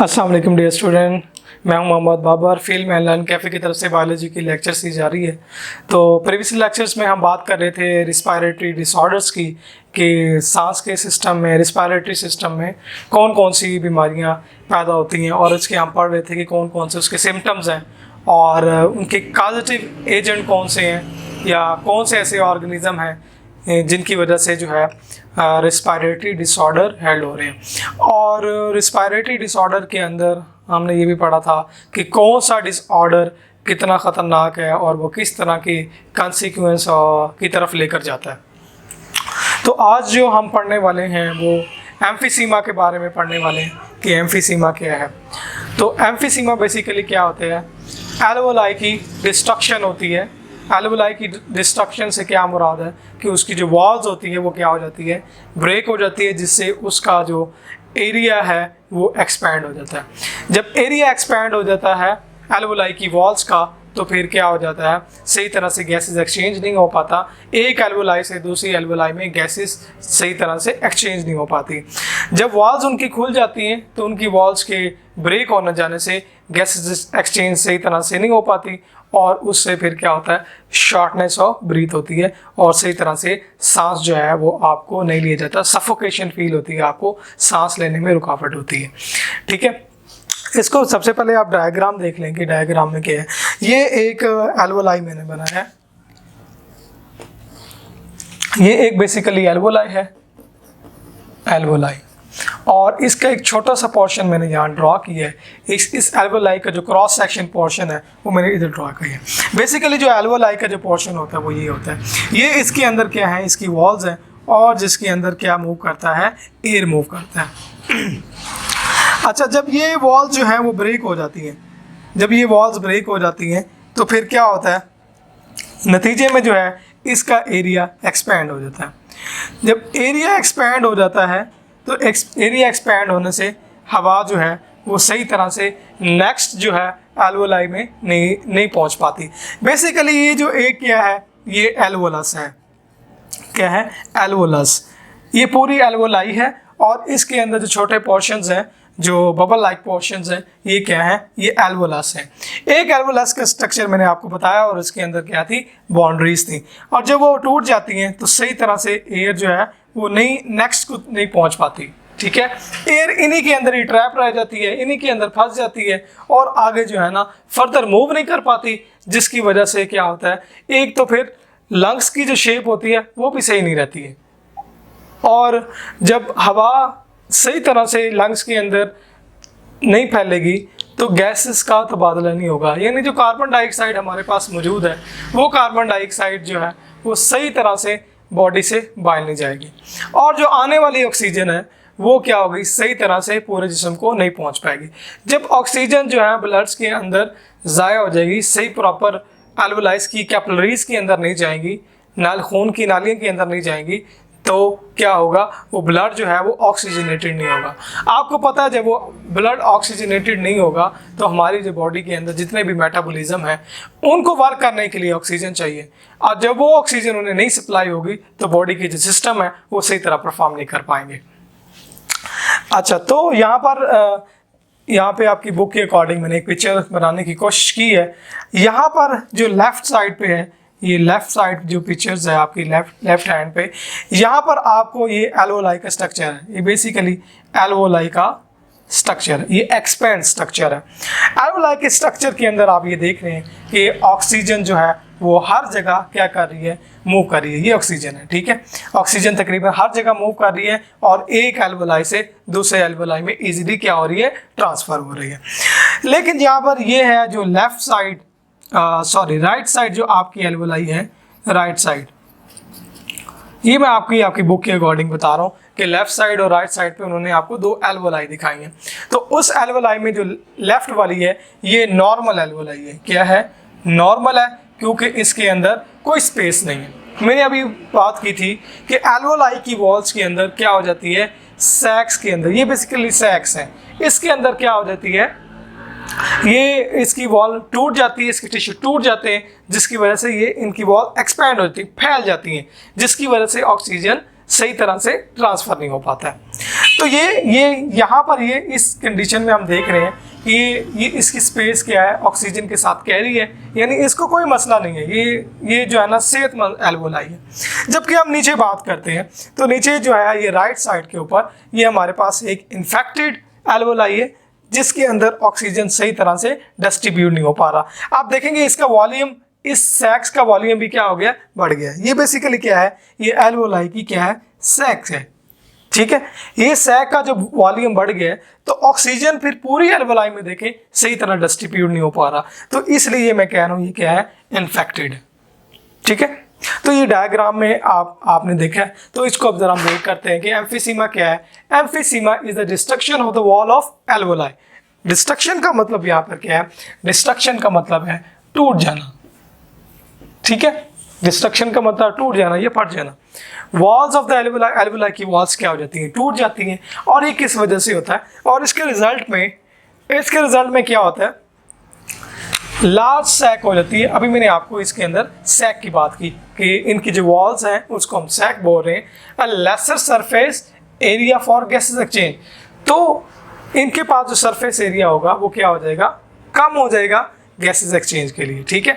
अस्सलाम वालेकुम dear student, मैं हूं मोहम्मद बाबर। फील्ड में लर्न कैफ़े की तरफ से बायोलॉजी की लेक्चर सी जा रही है। तो प्रीवियस लेक्चर्स में हम बात कर रहे थे रिस्पायरेटरी डिसऑर्डर्स की, कि सांस के सिस्टम में, रिस्पायरेटरी सिस्टम में कौन कौन सी बीमारियां पैदा होती हैं, और इसके हम पढ़ रहे थे कि कौन कौन से उसके सिम्टम्स हैं और उनके कॉजेटिव एजेंट कौन से हैं, या कौन से ऐसे ऑर्गेनिज़म हैं जिनकी वजह से जो है रिस्पायरेटरी डिसऑर्डर हेल्ड हो रहे हैं। और रिस्पायरेटरी डिसऑर्डर के अंदर हमने ये भी पढ़ा था कि कौन सा डिसऑर्डर कितना ख़तरनाक है और वो किस तरह की कॉन्सिक्वेंस की तरफ लेकर जाता है। तो आज जो हम पढ़ने वाले हैं वो एम्फीसीमा के बारे में पढ़ने वाले हैं कि एम्फीसीमा क्या है। तो एम्फीसीमा बेसिकली क्या होता है? एल्वेओलाई की डिस्ट्रक्शन होती है। एल्वेओलाई की डिस्ट्रक्शन से क्या मुराद है कि उसकी जो वॉल्स होती है वो क्या हो जाती है, ब्रेक हो जाती है, जिससे उसका जो एरिया है वो एक्सपैंड हो जाता है। जब एरिया एक्सपैंड हो जाता है एल्वेओलाई की वॉल्स का, तो फिर क्या हो जाता है, सही तरह से गैसेस एक्सचेंज नहीं हो पाता। एक एल्वेओलाई से दूसरी एल्वेओलाई में गैसेस सही तरह से एक्सचेंज नहीं हो पाती। जब वॉल्स उनकी खुल जाती हैं तो उनकी वॉल्स के ब्रेक होने जाने से गैसेस एक्सचेंज सही तरह से नहीं हो पाती, और उससे फिर क्या होता है, शॉर्टनेस ऑफ ब्रीथ होती है और सही तरह से सांस जो है वो आपको नहीं लिया जाता, सफोकेशन फील होती है, आपको सांस लेने में रुकावट होती है। ठीक है, इसको सबसे पहले आप डायग्राम देख लें कि डायग्राम में क्या है। ये एक एल्वेओलाई मैंने बनाया है, ये एक बेसिकली एल्वेओलाई है, एल्वेओलाई, और इसका एक छोटा सा पोर्शन मैंने यहाँ ड्रॉ किया है। इस एल्वेओलाई का जो क्रॉस सेक्शन पोर्शन है वो मैंने इधर ड्रॉ किया है। बेसिकली जो एल्वेओलाई का जो पोर्शन होता है वो ये होता है। ये इसके अंदर क्या है, इसकी वॉल्स हैं, और जिसके अंदर क्या मूव करता है, एयर मूव करता है। अच्छा, जब ये वॉल्स जो है वो ब्रेक हो जाती हैं, जब ये वॉल्स ब्रेक हो जाती हैं तो फिर क्या होता है, नतीजे में जो है इसका एरिया एक्सपैंड हो जाता है। जब एरिया एक्सपैंड हो जाता है तो एरिया एक्सपैंड होने से हवा जो है वो सही तरह से नेक्स्ट जो है एल्वेओलाई में नहीं पहुंच पाती। बेसिकली ये जो एक क्या है, ये एल्वेओलस है। क्या है? एल्वेओलस। ये पूरी एल्वेओलाई है, और इसके अंदर जो छोटे पोर्शंस हैं, जो बबल लाइक पोर्शंस हैं, ये क्या है, ये एल्वेओलस है। एक एल्वेओलस का स्ट्रक्चर मैंने आपको बताया, और इसके अंदर क्या थी, बाउंड्रीज थी, और जब वो टूट जाती हैं तो सही तरह से एयर जो है वो नेक्स्ट को नहीं पहुंच पाती। ठीक है, एयर इन्हीं के अंदर ही ट्रैप रह जाती है, इन्हीं के अंदर फंस जाती है, और आगे जो है ना फर्दर मूव नहीं कर पाती, जिसकी वजह से क्या होता है, एक तो फिर लंग्स की जो शेप होती है वो भी सही नहीं रहती है, और जब हवा सही तरह से लंग्स के अंदर नहीं फैलेगी तो गैसेस का तबादला नहीं होगा। यानी जो कार्बन डाइऑक्साइड हमारे पास मौजूद है, वो कार्बन डाइऑक्साइड जो है वो सही तरह से बॉडी से बाहर नहीं जाएगी, और जो आने वाली ऑक्सीजन है वो क्या होगी, सही तरह से पूरे जिस्म को नहीं पहुंच पाएगी। जब ऑक्सीजन जो है ब्लड्स के अंदर ज़ाया हो जाएगी, सही प्रॉपर एल्वेओलाइज की कैपिलरीज के अंदर नहीं जाएंगी, खून की नालियों के अंदर नहीं जाएंगी, तो क्या होगा, वो ब्लड जो है वो ऑक्सीजनेटेड नहीं होगा। आपको पता है जब वो ब्लड ऑक्सीजनेटेड नहीं होगा तो हमारी जो बॉडी के अंदर जितने भी मेटाबॉलिज्म है उनको वर्क करने के लिए ऑक्सीजन चाहिए, और जब वो ऑक्सीजन उन्हें नहीं सप्लाई होगी तो बॉडी के जो सिस्टम है वो सही तरह परफॉर्म नहीं कर पाएंगे। अच्छा, तो यहाँ पे आपकी बुक के अकॉर्डिंग मैंने एक पिक्चर बनाने की कोशिश की है। यहाँ पर जो लेफ़्ट साइड पे है, ये लेफ़्ट साइड जो पिक्चर्स है आपकी लेफ्ट हैंड पे, यहाँ पर आपको ये एल्वेओलाई का स्ट्रक्चर है। ये बेसिकली एल्वेओलाई का स्ट्रक्चर है, ये एक्सपेंड स्ट्रक्चर है। एल्वेओलाई के स्ट्रक्चर के अंदर आप ये देख रहे हैं कि ऑक्सीजन जो है वो हर जगह क्या कर रही है, मूव कर रही है। ये ऑक्सीजन है, ठीक है, ऑक्सीजन तकरीबन हर जगह मूव कर रही है, और एक एल्वेओलाई से दूसरे एल्वेओलाई में इजीली क्या हो रही है, ट्रांसफ़र हो रही है। लेकिन यहाँ पर ये है जो लेफ़्ट साइड, राइट साइड जो आपकी एल्वेओलाई है, राइट साइड, ये मैं आपकी बुक के अकॉर्डिंग बता रहा हूँ कि लेफ़्ट साइड और राइट साइड पे उन्होंने आपको दो एल्वेओलाई दिखाई हैं। तो उस एल्वेओलाई में जो लेफ़्ट वाली है ये नॉर्मल एल्वेओलाई है। क्या है? नॉर्मल है, क्योंकि इसके अंदर कोई स्पेस नहीं है। मैंने अभी बात की थी कि एल्वेओलाई की वॉल्स के अंदर क्या हो जाती है, सैक्स के अंदर, ये बेसिकली सैक्स हैं, इसके अंदर क्या हो जाती है, ये इसकी वॉल टूट जाती है, इसके टिश्यू टूट जाते हैं, जिसकी वजह से ये इनकी वॉल एक्सपैंड होती है, फैल जाती हैं, जिसकी वजह से ऑक्सीजन सही तरह से ट्रांसफ़र नहीं हो पाता है। तो ये यहाँ पर ये इस कंडीशन में हम देख रहे हैं कि ये इसकी स्पेस क्या है, ऑक्सीजन के साथ कैरी है, यानी इसको कोई मसला नहीं है, ये जो है ना सेहतमंद एल्वोलाई है। जबकि हम नीचे बात करते हैं तो नीचे जो है ये राइट साइड के ऊपर ये हमारे पास एक इन्फेक्टेड एल्वोलाई है जिसके अंदर ऑक्सीजन सही तरह से डिस्ट्रीब्यूट नहीं हो पा रहा। आप देखेंगे इसका वॉल्यूम, इस सैक्स का वॉल्यूम भी क्या हो गया, बढ़ गया। ये बेसिकली क्या है, ये एल्वोलाई की क्या है, सैक्स है, ठीक है। ये सैक का जो वॉल्यूम बढ़ गया है तो ऑक्सीजन फिर पूरी एल्वोलाई में देखें सही तरह डिस्ट्रीब्यूट नहीं हो पा रहा, तो इसलिए मैं कह रहा हूँ ये क्या है, इन्फेक्टेड, ठीक है। तो ये डायग्राम में आपने देखा है, तो इसको अब जरा हम देख करते हैं कि एम्फीसीमा क्या है। Emphysema is the destruction of the wall of alveoli. Destruction का मतलब यहाँ पर क्या है, डिस्ट्रक्शन का मतलब है टूट जाना, ठीक है। डिस्ट्रक्शन का मतलब टूट जाना, ये फट जाना। वॉल्स ऑफ द एल्वोलाई की वॉल्स क्या हो जाती हैं, टूट जाती हैं, और ये किस वजह से होता है, और इसके रिजल्ट में क्या होता है, लार्ज सैक हो जाती है। अभी मैंने आपको इसके अंदर सैक की बात की कि इनकी जो वॉल्स हैं उसको हम सैक बोल रहे हैं। A lesser surface area for gases exchange, तो इनके पास जो सरफेस एरिया होगा वो क्या हो जाएगा, कम हो जाएगा गैसेस एक्सचेंज के लिए, ठीक है।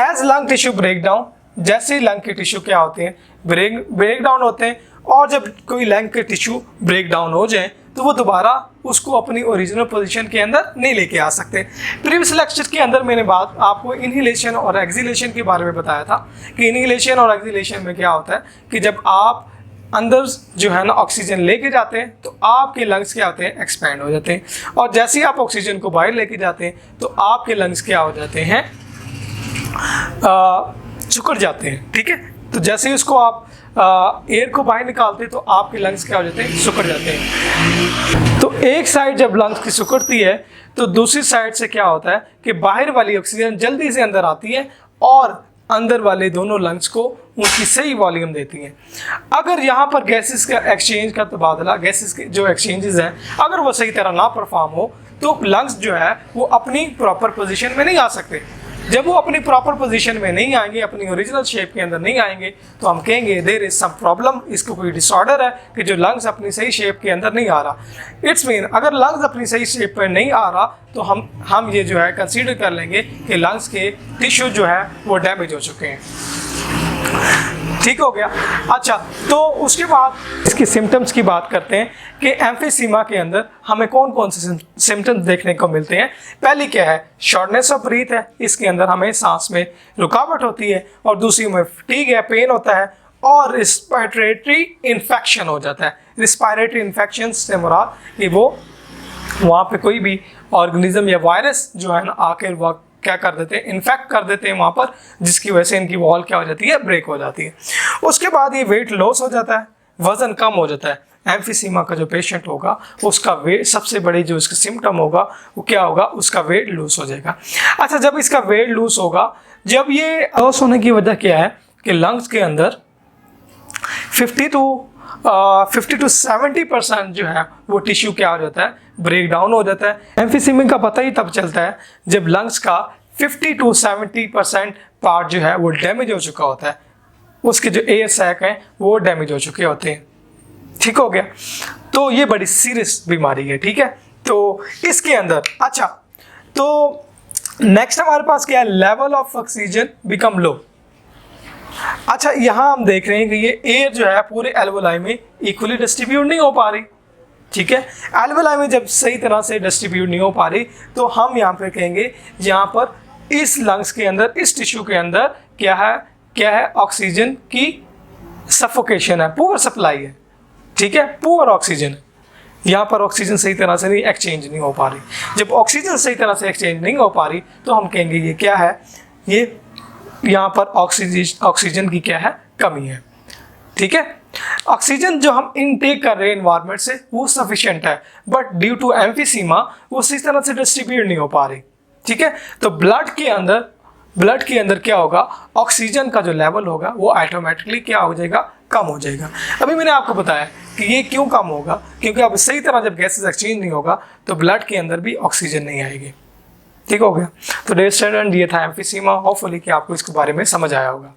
As lung tissue break down, जैसे लंग के टिश्यू क्या होते हैं, ब्रेक डाउन होते हैं, और जब कोई लंग के टिश्यू ब्रेक डाउन हो जाए तो वो दोबारा उसको अपनी ओरिजिनल पोजीशन के अंदर नहीं लेके आ सकते। प्रीवियस लेक्चर के अंदर मैंने बात आपको इनहेलेशन और एक्सहेलेशन के बारे में बताया था कि इनहेलेशन और एक्सहेलेशन में क्या होता है कि जब आप अंदर जो है ना ऑक्सीजन लेके जाते हैं तो आपके लंग्स क्या होते हैं, एक्सपैंड हो जाते हैं, और जैसे ही आप ऑक्सीजन को बाहर लेके जाते हैं तो आपके लंग्स क्या हो जाते हैं, सिकुड़ जाते हैं, ठीक है। तो जैसे ही उसको आप एयर को बाहर निकालते हैं तो आपके लंग्स क्या हो जाते हैं, सिकुड़ जाते हैं। तो एक साइड जब लंग्स की सिकुड़ती है तो दूसरी साइड से क्या होता है कि बाहर वाली ऑक्सीजन जल्दी से अंदर आती है और अंदर वाले दोनों लंग्स को उनकी सही वॉल्यूम देती हैं। अगर यहाँ पर गैसेस का एक्सचेंज का तबादला, गैसेस के जो एक्सचेंजेस हैं अगर वो सही तरह ना परफॉर्म हो तो लंग्स जो है वो अपनी प्रॉपर पोजीशन में नहीं आ सकते। जब वो अपनी प्रॉपर पोजीशन में नहीं आएंगे, अपनी ओरिजिनल शेप के अंदर नहीं आएंगे, तो हम कहेंगे देयर इज सम प्रॉब्लम, इसको कोई डिसऑर्डर है कि जो लंग्स अपनी सही शेप के अंदर नहीं आ रहा। इट्स मीन अगर लंग्स अपनी सही शेप पर नहीं आ रहा तो हम ये जो है कंसीडर कर लेंगे कि लंग्स के टिश्यू जो है वो डैमेज हो चुके हैं, ठीक हो गया। अच्छा, तो उसके बाद इसकी सिम्टम्स की बात करते हैं कि एम्फीसीमा के अंदर हमें कौन कौन से सिम्टम्स देखने को मिलते हैं। पहली क्या है, शॉर्टनेस ऑफ ब्रीथ है, इसके अंदर हमें सांस में रुकावट होती है, और दूसरी में फटीग है, पेन होता है, और रिस्पायरेटरी इन्फेक्शन हो जाता है। रिस्पायरेटरी इन्फेक्शन से मुराद कि वो वहाँ पे कोई भी ऑर्गेनिज्म या वायरस जो है ना आकर वह क्या कर देते हैं, इन्फेक्ट कर देते हैं वहाँ पर, जिसकी वजह से इनकी वॉल क्या हो जाती है, ब्रेक हो जाती है। उसके बाद ये वेट लॉस हो जाता है, वज़न कम हो जाता है। एम्फीसीमा का जो पेशेंट होगा उसका वेट, सबसे बड़ी जो इसका सिम्टम होगा वो क्या होगा, उसका वेट लूज हो जाएगा। अच्छा, जब इसका वेट लूज होगा, जब ये लॉस होने की वजह क्या है कि लंग्स के अंदर 50 to 70% जो है वो टिश्यू क्या हो जाता है, ब्रेक डाउन हो जाता है। एम्फीसीमा का पता ही तब चलता है जब लंग्स का 50 to 70% पार्ट जो है वो डैमेज हो चुका होता है, उसके जो एयर सैक हैं वो डैमेज हो चुके होते हैं, ठीक हो गया। तो ये बड़ी सीरियस बीमारी है, ठीक है। तो इसके अंदर अच्छा, तो नेक्स्ट हमारे पास क्या है, लेवल ऑफ ऑक्सीजन बिकम लो। अच्छा, यहाँ हम देख रहे हैं कि ये एयर जो है पूरे एल्वोलाई में इक्वली डिस्ट्रीब्यूट नहीं हो पा रही, ठीक है। एल्वोलाई में जब सही तरह से डिस्ट्रीब्यूट नहीं हो पा रही तो हम यहाँ पे कहेंगे यहाँ पर इस लंग्स के अंदर, इस टिश्यू के अंदर क्या है, ऑक्सीजन की सफोकेशन है, पुअर सप्लाई है, ठीक है, पुअर ऑक्सीजन। यहाँ पर ऑक्सीजन सही तरह से नहीं एक्सचेंज नहीं हो पा रही। जब ऑक्सीजन सही तरह से एक्सचेंज नहीं हो पा रही तो हम कहेंगे ये क्या है, ये यहाँ पर ऑक्सीजन की क्या है, कमी है, ठीक है। ऑक्सीजन जो हम इनटेक कर रहे हैं एनवायरनमेंट से वो सफिशिएंट है, बट ड्यू टू एम्फीसीमा वो सही तरह से डिस्ट्रीब्यूट नहीं हो पा रही, ठीक है। तो ब्लड के अंदर क्या होगा, ऑक्सीजन का जो लेवल होगा वो ऑटोमेटिकली क्या हो जाएगा, कम हो जाएगा। अभी मैंने आपको बताया कि ये क्यों कम होगा, क्योंकि अब सही तरह जब गैसेस एक्सचेंज नहीं होगा तो ब्लड के अंदर भी ऑक्सीजन नहीं आएगी, ठीक हो गया। तो डियर स्टूडेंट, ये था एम्फीसीमा। होपफुली कि आपको इसके बारे में समझ आया होगा।